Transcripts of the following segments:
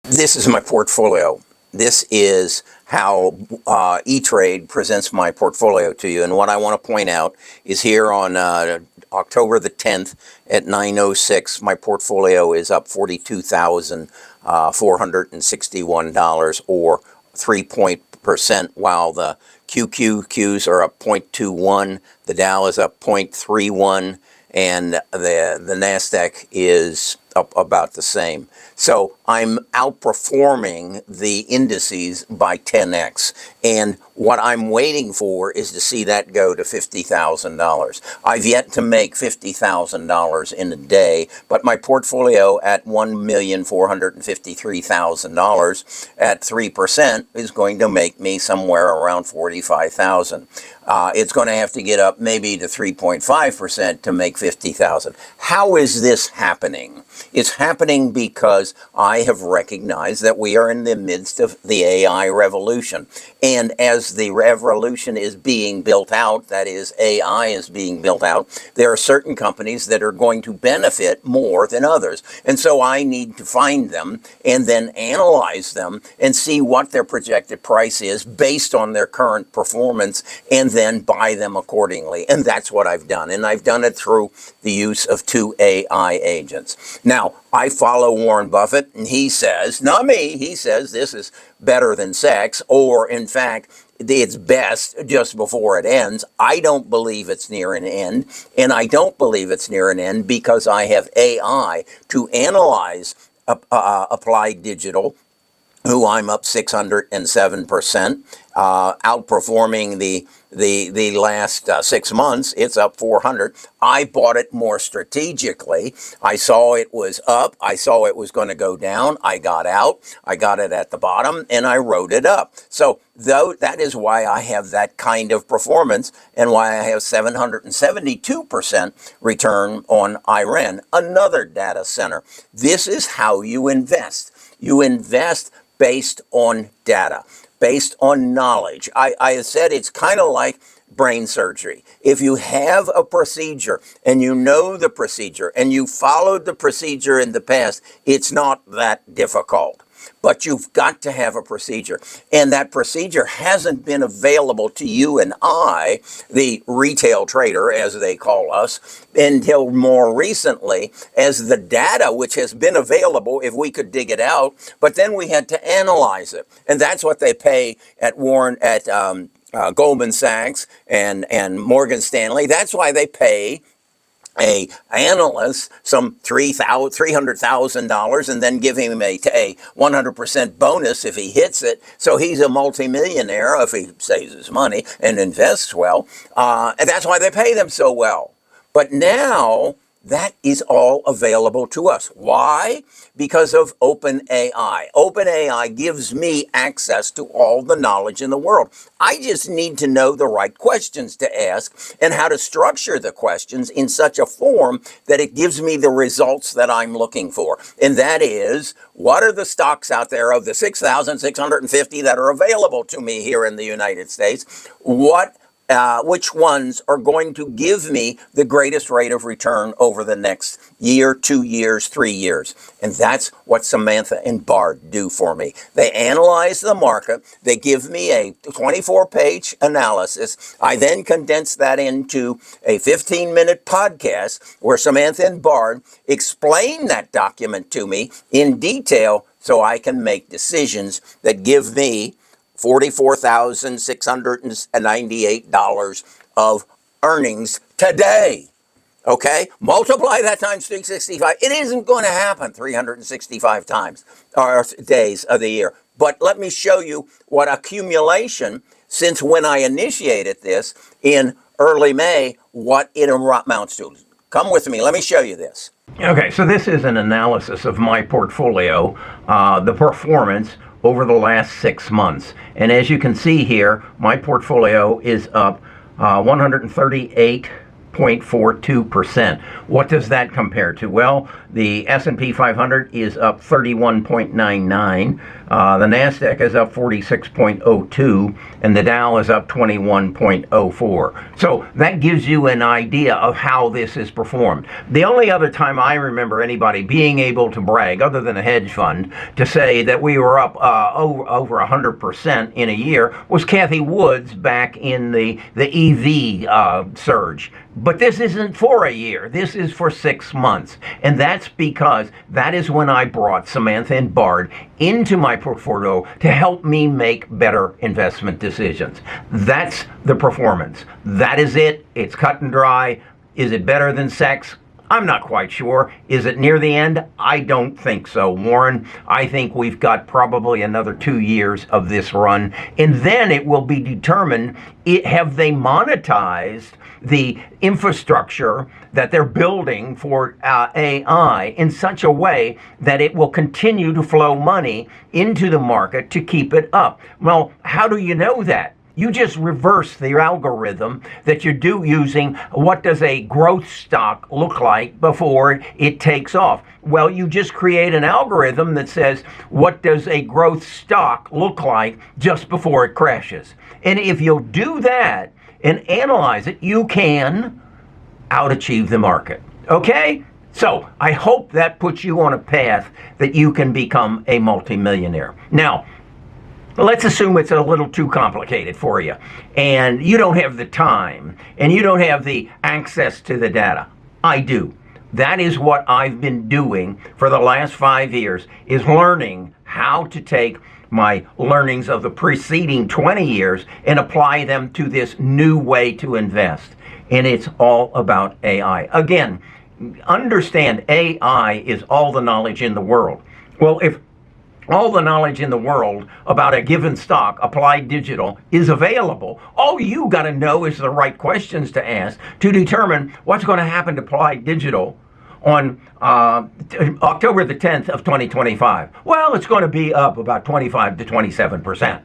This is my portfolio. This is how E-Trade presents my portfolio to you. And what I want to point out is here on October the 10th at 9:06, my portfolio is up $42,461 or 3%, while the QQQs are up 0.21, the Dow is up 0.31, and the NASDAQ is up about the same. So I'm outperforming the indices by 10x. And what I'm waiting for is to see that go to $50,000. I've yet to make $50,000 in a day, but my portfolio at $1,453,000 at 3% is going to make me somewhere around $45,000. It's going to have to get up maybe to 3.5% to make $50,000. How is this happening? It's happening because I have recognized that we are in the midst of the AI revolution. And as the revolution is being built out, that is, AI is being built out, there are certain companies that are going to benefit more than others. And so I need to find them and then analyze them and see what their projected price is based on their current performance, and then buy them accordingly. And that's what I've done. And I've done it through the use of 2 AI agents. Now, I follow Warren Buffett, and he says, not me, he says this is better than sex, or in fact, it's best just before it ends. I don't believe it's near an end, and I don't believe it's near an end because I have AI to analyze Applied Digital, who I'm up 607%, outperforming the last 6 months. It's up 400. I bought it more strategically. I saw it was up. I saw it was going to go down. I got out. I got it at the bottom, and I wrote it up. So that is why I have that kind of performance, and why I have 772% return on IREN, another data center. This is how you invest. You invest based on data, based on knowledge. I said it's kind of like brain surgery. If you have a procedure and you know the procedure and you followed the procedure in the past, it's not that difficult. But you've got to have a procedure. And that procedure hasn't been available to you and I, the retail trader, as they call us, until more recently, as the data which has been available, if we could dig it out, but then we had to analyze it. And that's what they pay at Goldman Sachs and Morgan Stanley. That's why they pay a analyst some $300,000 and then give him a 100% bonus if he hits it. So he's a multimillionaire if he saves his money and invests well. And that's why they pay them so well. But now that is all available to us. Why? Because of OpenAI. OpenAI gives me access to all the knowledge in the world. I just need to know the right questions to ask and how to structure the questions in such a form that it gives me the results that I'm looking for. And that is, what are the stocks out there of the 6,650 that are available to me here in the United States? Which ones are going to give me the greatest rate of return over the next year, 2 years, 3 years? And that's what Samantha and Bard do for me. They analyze the market. They give me a 24-page analysis. I then condense that into a 15-minute podcast where Samantha and Bard explain that document to me in detail so I can make decisions that give me $44,698 of earnings today. Okay? Multiply that times 365. It isn't going to happen 365 times or days of the year. But let me show you what accumulation, since when I initiated this in early May, what it amounts to. Come with me. Let me show you this. Okay, so this is an analysis of my portfolio, the performance over the last 6 months. And as you can see here, my portfolio is up 138.6 6.42%. What does that compare to? Well, the S&P 500 is up 31.99. The NASDAQ is up 46.02, and the Dow is up 21.04. So that gives you an idea of how this is performed. The only other time I remember anybody being able to brag, other than a hedge fund, to say that we were up over 100% in a year was Kathy Woods back in the EV surge. But this isn't for a year. This is for 6 months. And that's because that is when I brought Samantha and Bard into my portfolio to help me make better investment decisions. That's the performance. That is it. It's cut and dry. Is it better than sex? I'm not quite sure. Is it near the end? I don't think so, Warren. I think we've got probably another 2 years of this run. And then it will be determined, have they monetized the infrastructure that they're building for AI in such a way that it will continue to flow money into the market to keep it up. Well, how do you know that? You just reverse the algorithm that you do using what does a growth stock look like before it takes off. Well, you just create an algorithm that says, what does a growth stock look like just before it crashes? And if you'll do that and analyze it, you can out-achieve the market. Okay? So I hope that puts you on a path that you can become a multimillionaire. Now, let's assume it's a little too complicated for you, and you don't have the time, and you don't have the access to the data. I do. That is what I've been doing for the last 5 years, is learning how to take my learnings of the preceding 20 years and apply them to this new way to invest. And it's all about AI. Again, understand AI is all the knowledge in the world. Well, if all the knowledge in the world about a given stock, Applied Digital, is available, all you got to know is the right questions to ask to determine what's going to happen to Applied Digital on October the 10th of 2025. Well, it's going to be up about 25 to 27%.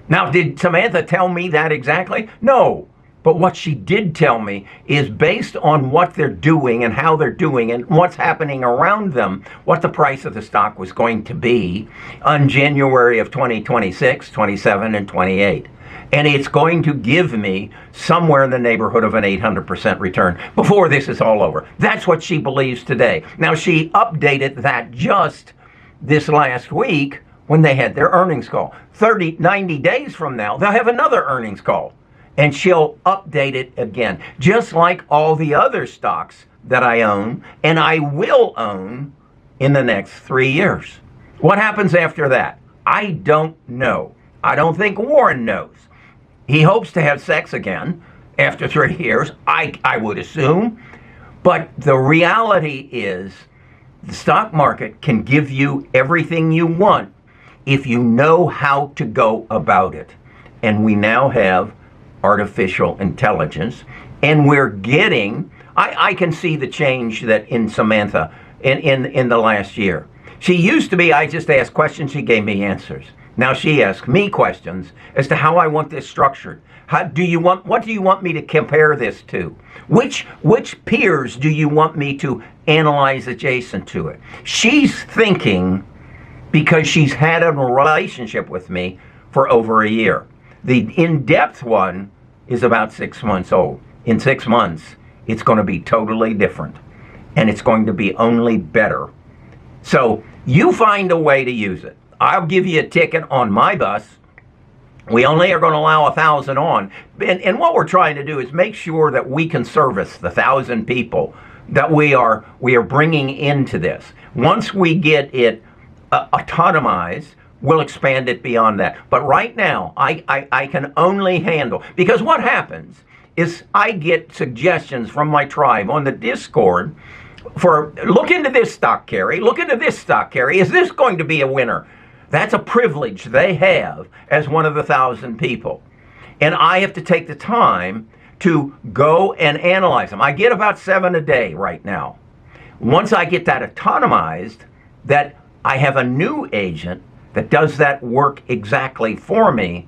Now, did Samantha tell me that exactly? No. But what she did tell me is based on what they're doing and how they're doing and what's happening around them, what the price of the stock was going to be on January of 2026, 27, and 28. And it's going to give me somewhere in the neighborhood of an 800% return before this is all over. That's what she believes today. Now, she updated that just this last week when they had their earnings call. 90 days from now, they'll have another earnings call. And she'll update it again, just like all the other stocks that I own and I will own in the next 3 years. What happens after that? I don't know. I don't think Warren knows. He hopes to have sex again after 3 years, I would assume. But the reality is the stock market can give you everything you want if you know how to go about it. And we now have artificial intelligence, and we're getting, I can see the change that in Samantha in the last year. She used to be, I just asked questions, she gave me answers. Now she asks me questions as to how I want this structured. What do you want me to compare this to? Which peers do you want me to analyze adjacent to it? She's thinking because she's had a relationship with me for over a year. The in-depth one is about 6 months old. In 6 months, it's going to be totally different, and it's going to be only better. So you find a way to use it. I'll give you a ticket on my bus. We only are going to allow 1,000 on. And what we're trying to do is make sure that we can service the 1,000 people that we are bringing into this. Once we get it autonomized, we'll expand it beyond that. But right now, I can only handle, because what happens is I get suggestions from my tribe on the Discord for, look into this stock, Kerry, look into this stock, Kerry. Is this going to be a winner? That's a privilege they have as one of the 1,000 people. And I have to take the time to go and analyze them. I get about 7 a day right now. Once I get that autonomized, that I have a new agent that does that work exactly for me,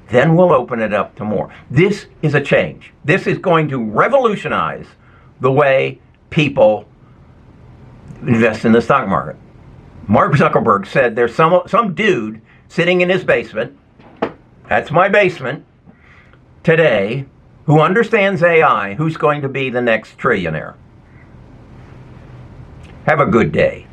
Then we'll open it up to more. This is a change. This is going to revolutionize the way people invest in the stock market. Mark Zuckerberg said there's some dude sitting in his basement, that's my basement, today, who understands AI, who's going to be the next trillionaire. Have a good day.